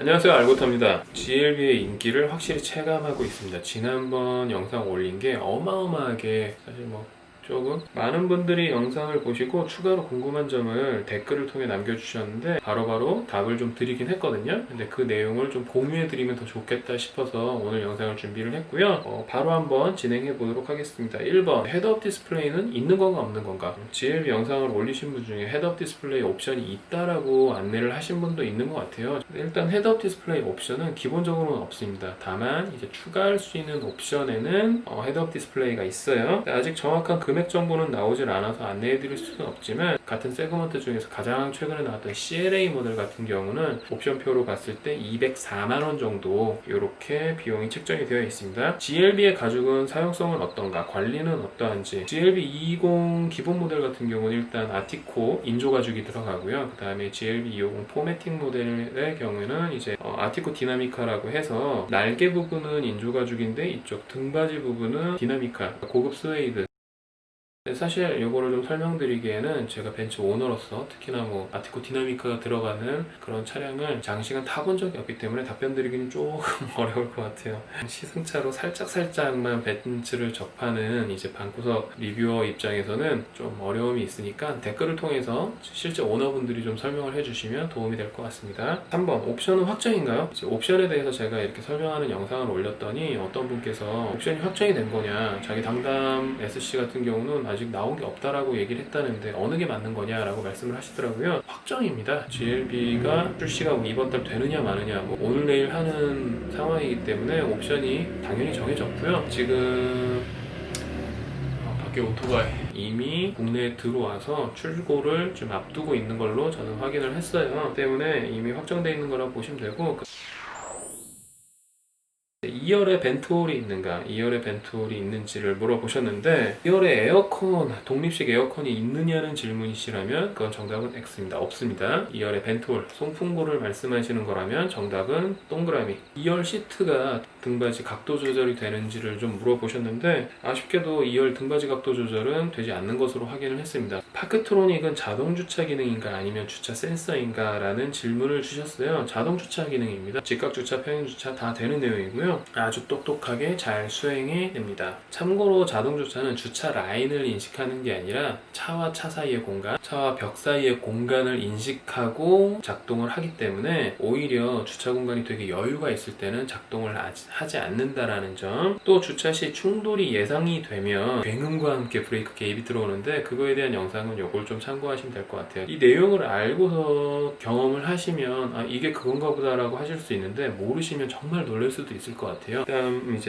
안녕하세요, 알고탑니다. GLB의 인기를 확실히 체감하고 있습니다. 지난번 영상 올린 게 어마어마하게 사실 조금 많은 분들이 영상을 보시고 추가로 궁금한 점을 댓글을 통해 남겨주셨는데 바로바로 답을 좀 드리긴 했거든요. 근데 그 내용을 좀 공유해드리면 더 좋겠다 싶어서 오늘 영상을 준비를 했고요. 바로 한번 진행해 보도록 하겠습니다. 1번, 헤드업 디스플레이는 있는 건가 없는 건가? GLB 영상을 올리신 분 중에 헤드업 디스플레이 옵션이 있다라고 안내를 하신 분도 있는 것 같아요. 일단 헤드업 디스플레이 옵션은 기본적으로는 없습니다. 다만 이제 추가할 수 있는 옵션에는 헤드업 디스플레이가 있어요. 아직 정확한 금액 정보는 나오질 않아서 안내해 드릴 수는 없지만 같은 세그먼트 중에서 가장 최근에 나왔던 CLA 모델 같은 경우는 옵션표로 봤을 때 204만원 정도 이렇게 비용이 책정이 되어 있습니다. GLB의 가죽은 사용성은 어떤가, 관리는 어떠한지, GLB 220 기본 모델 같은 경우는 일단 아티코 인조 가죽이 들어가고요. 그 다음에 GLB 250 포매틱 모델의 경우에는 이제 아티코 디나미카라고 해서 날개 부분은 인조 가죽인데 이쪽 등받이 부분은 디나미카 고급 스웨이드. 사실 이거를 좀 설명드리기에는 제가 벤츠 오너로서 특히나 아티코 디나미카가 들어가는 그런 차량을 장시간 타본 적이 없기 때문에 답변 드리기는 조금 어려울 것 같아요. 시승차로 살짝만 벤츠를 접하는 이제 방구석 리뷰어 입장에서는 좀 어려움이 있으니까 댓글을 통해서 실제 오너분들이 좀 설명을 해주시면 도움이 될 것 같습니다. 3번, 옵션은 확정인가요? 이제 옵션에 대해서 제가 이렇게 설명하는 영상을 올렸더니 어떤 분께서 옵션이 확정이 된 거냐, 자기 당담 SC 같은 경우는 아직 나온 게 없다라고 얘기를 했다는데 어느 게 맞는 거냐라고 말씀을 하시더라고요. 확정입니다. GLB가 출시가 이번 달 되느냐 마느냐 오늘 내일 하는 상황이기 때문에 옵션이 당연히 정해졌고요. 지금 밖에 오토바이 이미 국내에 들어와서 출고를 좀 앞두고 있는 걸로 저는 확인을 했어요. 때문에 이미 확정되어 있는 거라고 보시면 되고, 2열에 벤트홀이 있는가, 2열에 벤트홀이 있는지를 물어보셨는데 2열에 에어컨, 독립식 에어컨이 있느냐는 질문이시라면 그건 정답은 X입니다. 없습니다. 2열에 벤트홀, 송풍구를 말씀하시는 거라면 정답은 동그라미. 2열 시트가 등받이 각도 조절이 되는지를 좀 물어보셨는데 아쉽게도 2열 등받이 각도 조절은 되지 않는 것으로 확인을 했습니다. 파크트로닉은 자동 주차 기능인가 아니면 주차 센서인가 라는 질문을 주셨어요. 자동 주차 기능입니다. 직각 주차, 평행 주차 다 되는 내용이고요. 아주 똑똑하게 잘 수행이 됩니다. 참고로 자동 주차는 주차 라인을 인식하는 게 아니라 차와 차 사이의 공간, 차와 벽 사이의 공간을 인식하고 작동을 하기 때문에 오히려 주차 공간이 되게 여유가 있을 때는 작동을 하지 않는다라는 점. 또 주차 시 충돌이 예상이 되면 굉음과 함께 브레이크 개입이 들어오는데 그거에 대한 영상은 요걸 좀 참고하시면 될 것 같아요. 이 내용을 알고서 경험을 하시면 이게 그건가 보다라고 하실 수 있는데 모르시면 정말 놀랄 수도 있을 것 같아요.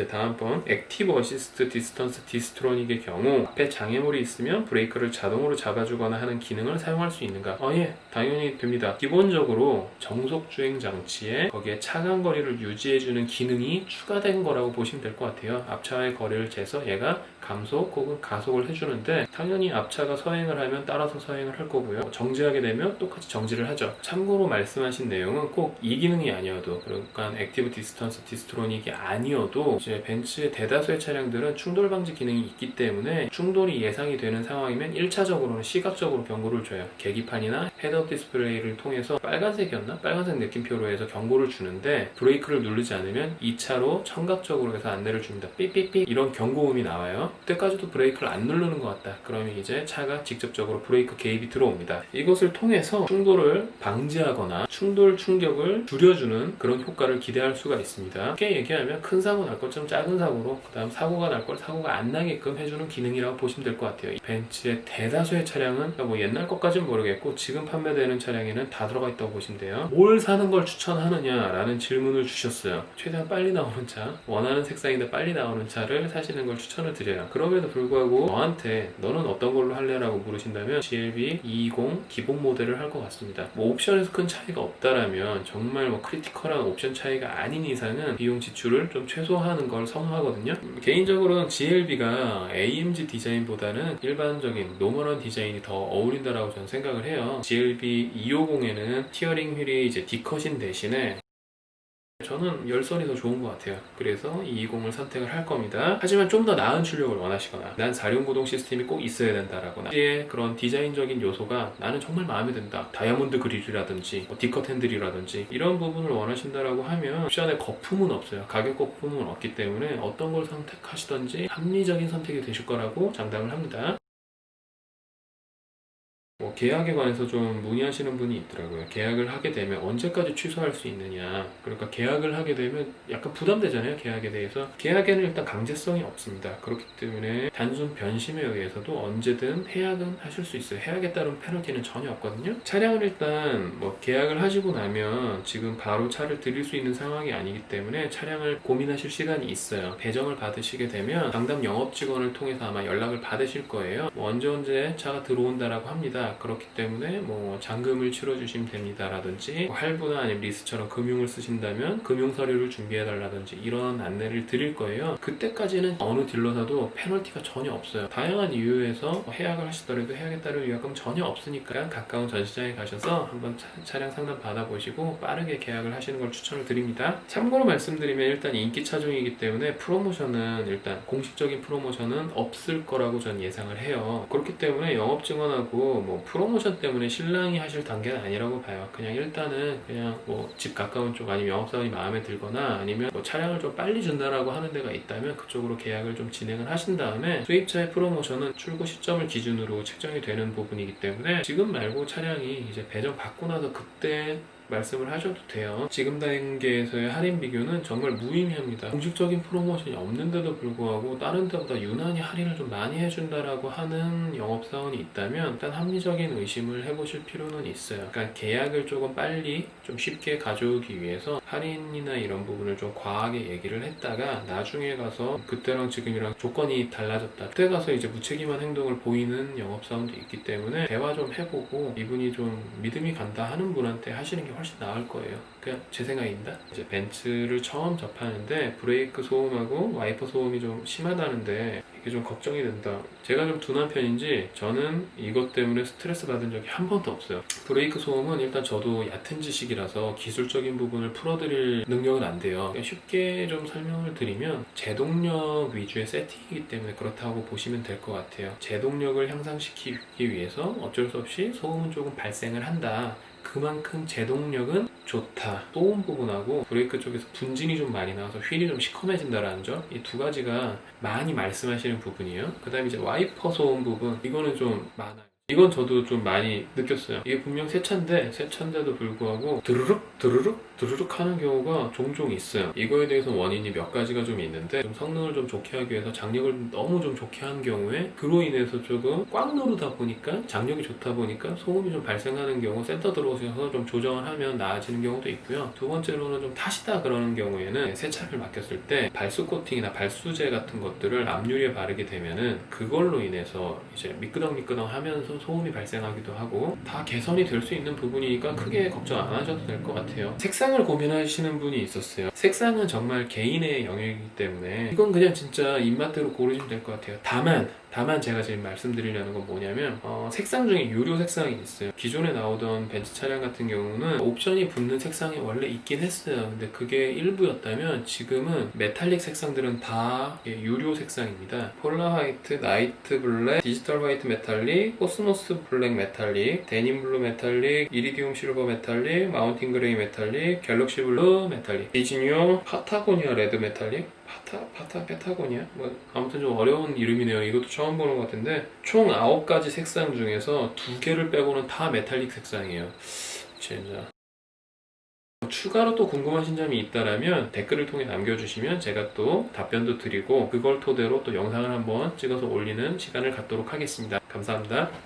다음번 액티브 어시스트 디스턴스 디스트로닉의 경우 앞에 장애물이 있으면 브레이크를 자동으로 잡아주거나 하는 기능을 사용할 수 있는가? 예, 당연히 됩니다. 기본적으로 정속 주행 장치에 거기에 차간 거리를 유지해주는 기능이 추가된 거라고 보시면 될 것 같아요. 앞차와의 거리를 재서 얘가 감속 혹은 가속을 해주는데 당연히 앞차가 서행을 하면 따라서 서행을 할 거고요. 정지하게 되면 똑같이 정지를 하죠. 참고로 말씀하신 내용은 꼭 이 기능이 아니어도, 그러니까 액티브 디스턴스 디스트로닉이 아니어도 이제 벤츠의 대다수의 차량들은 충돌 방지 기능이 있기 때문에 충돌이 예상이 되는 상황이면 1차적으로는 시각적으로 경고를 줘요. 계기판이나 헤드업 디스플레이를 통해서 빨간색이었나? 빨간색 느낌표로 해서 경고를 주는데 브레이크를 누르지 않으면 2차로 청각적으로 해서 안내를 줍니다. 삐삐삐 이런 경고음이 나와요. 그때까지도 브레이크를 안 누르는 것 같다. 그러면 이제 차가 직접적으로 브레이크 개입이 들어옵니다. 이것을 통해서 충돌을 방지하거나 충돌 충격을 줄여주는 그런 효과를 기대할 수가 있습니다. 쉽게 얘기하면 큰 사고 날 것처럼 작은 사고로, 그 다음 사고가 날 걸 사고가 안 나게끔 해주는 기능이라고 보시면 될 것 같아요. 벤츠의 대다수의 차량은 옛날 것까지는 모르겠고 지금 판매되는 차량에는 다 들어가 있다고 보시면 돼요. 뭘 사는 걸 추천하느냐라는 질문을 주셨어요. 최대한 빨리 나오는 차, 원하는 색상인데 빨리 나오는 차를 사시는 걸 추천을 드려요. 그럼에도 불구하고 저한테 너는 어떤 걸로 할래라고 물으신다면 GLB 220 기본 모델을 할 것 같습니다. 옵션에서 큰 차이가 없다라면 정말 크리티컬한 옵션 차이가 아닌 이상은 비용 지출을 좀 최소화하는 걸 선호하거든요. 개인적으로는 GLB가 AMG 디자인보다는 일반적인 노멀한 디자인이 더 어울린다라고 저는 생각을 해요. GLB 250에는 스티어링 휠이 이제 D컷인 대신에 저는 열선이 더 좋은 것 같아요. 그래서 이 20을 선택을 할 겁니다. 하지만 좀 더 나은 출력을 원하시거나 난 4륜 구동 시스템이 꼭 있어야 된다라거나 그런 디자인적인 요소가 나는 정말 마음에 든다. 다이아몬드 그릴이라든지 D컷 핸들이라든지 이런 부분을 원하신다라고 하면 옵션에 거품은 없어요. 가격 거품은 없기 때문에 어떤 걸 선택하시든지 합리적인 선택이 되실 거라고 장담을 합니다. 계약에 관해서 좀 문의하시는 분이 있더라고요. 계약을 하게 되면 언제까지 취소할 수 있느냐. 그러니까 계약을 하게 되면 약간 부담되잖아요. 계약에 대해서. 계약에는 일단 강제성이 없습니다. 그렇기 때문에 단순 변심에 의해서도 언제든 해약은 하실 수 있어요. 해약에 따른 페널티는 전혀 없거든요. 차량을 일단 계약을 하시고 나면 지금 바로 차를 드릴 수 있는 상황이 아니기 때문에 차량을 고민하실 시간이 있어요. 배정을 받으시게 되면 상담 영업 직원을 통해서 아마 연락을 받으실 거예요. 언제 차가 들어온다라고 합니다. 그렇기 때문에 잔금을 치러주시면 됩니다 라든지 할부나 아니면 리스처럼 금융을 쓰신다면 금융 서류를 준비해 달라든지 이런 안내를 드릴 거예요. 그때까지는 어느 딜러사도 페널티가 전혀 없어요. 다양한 이유에서 해약을 하시더라도 해약에 따른 위약금 전혀 없으니까 가까운 전시장에 가셔서 한번 차량 상담 받아보시고 빠르게 계약을 하시는 걸 추천을 드립니다. 참고로 말씀드리면 일단 인기 차종이기 때문에 프로모션은 일단 공식적인 프로모션은 없을 거라고 전 예상을 해요. 그렇기 때문에 영업 직원하고 프로모션 때문에 신랑이 하실 단계는 아니라고 봐요. 그냥 일단은 그냥 집 가까운 쪽 아니면 영업사원이 마음에 들거나 아니면 차량을 좀 빨리 준다라고 하는 데가 있다면 그쪽으로 계약을 좀 진행을 하신 다음에 수입차의 프로모션은 출고 시점을 기준으로 책정이 되는 부분이기 때문에 지금 말고 차량이 이제 배정 받고 나서 그때 말씀을 하셔도 돼요. 지금 단계에서의 할인 비교는 정말 무의미합니다. 공식적인 프로모션이 없는데도 불구하고 다른 데보다 유난히 할인을 좀 많이 해준다라고 하는 영업사원이 있다면 일단 합리적인 의심을 해보실 필요는 있어요. 그러니까 계약을 조금 빨리 좀 쉽게 가져오기 위해서 할인이나 이런 부분을 좀 과하게 얘기를 했다가 나중에 가서 그때랑 지금이랑 조건이 달라졌다. 그때 가서 이제 무책임한 행동을 보이는 영업사원도 있기 때문에 대화 좀 해보고 이분이 좀 믿음이 간다 하는 분한테 하시는 게 훨씬 나을 거예요. 그냥 제 생각입니다. 이제 벤츠를 처음 접하는데 브레이크 소음하고 와이퍼 소음이 좀 심하다는데 이게 좀 걱정이 된다. 제가 좀 둔한 편인지 저는 이것 때문에 스트레스 받은 적이 한 번도 없어요. 브레이크 소음은 일단 저도 얕은 지식이라서 기술적인 부분을 풀어드릴 능력은 안 돼요. 쉽게 좀 설명을 드리면 제동력 위주의 세팅이기 때문에 그렇다고 보시면 될 것 같아요. 제동력을 향상시키기 위해서 어쩔 수 없이 소음은 조금 발생을 한다. 그만큼 제동력은 좋다. 소음 부분하고 브레이크 쪽에서 분진이 좀 많이 나와서 휠이 좀 시커매진다라는 점, 이 두 가지가 많이 말씀하시는 부분이에요. 그 다음에 이제 와이퍼 소음 부분, 이거는 좀 많아요. 이건 저도 좀 많이 느꼈어요. 이게 분명 새 차인데도 불구하고 드르륵 하는 경우가 종종 있어요. 이거에 대해서 원인이 몇 가지가 좀 있는데 좀 성능을 좀 좋게 하기 위해서 장력을 너무 좀 좋게 한 경우에 그로 인해서 조금 꽉 누르다 보니까 장력이 좋다 보니까 소음이 좀 발생하는 경우 센터 들어오셔서 좀 조정을 하면 나아지는 경우도 있고요. 두 번째로는 좀 타시다 그러는 경우에는 새 차를 맡겼을 때 발수 코팅이나 발수제 같은 것들을 앞유리에 바르게 되면은 그걸로 인해서 이제 미끄덩 하면서 소음이 발생하기도 하고 다 개선이 될 수 있는 부분이니까 크게 걱정 안 하셔도 될 것 같아요. 색상을 고민하시는 분이 있었어요. 색상은 정말 개인의 영역이기 때문에 이건 그냥 진짜 입맛대로 고르시면 될 것 같아요. 다만 제가 지금 말씀드리려는 건 뭐냐면 색상 중에 유료 색상이 있어요. 기존에 나오던 벤츠 차량 같은 경우는 옵션이 붙는 색상이 원래 있긴 했어요. 근데 그게 일부였다면 지금은 메탈릭 색상들은 다 유료 색상입니다. 폴라 화이트, 나이트 블랙, 디지털 화이트 메탈릭, 코스모스 블랙 메탈릭, 데님 블루 메탈릭, 이리디움 실버 메탈릭, 마운틴 그레이 메탈릭, 갤럭시 블루 메탈릭, 디지뉴 파타고니아 레드 메탈릭, 페타고니아? 아무튼 좀 어려운 이름이네요. 이것도 처음 보는 것 같은데 총 9가지 색상 중에서 2개를 빼고는 다 메탈릭 색상이에요. 진짜. 추가로 또 궁금하신 점이 있다라면 댓글을 통해 남겨주시면 제가 또 답변도 드리고 그걸 토대로 또 영상을 한번 찍어서 올리는 시간을 갖도록 하겠습니다. 감사합니다.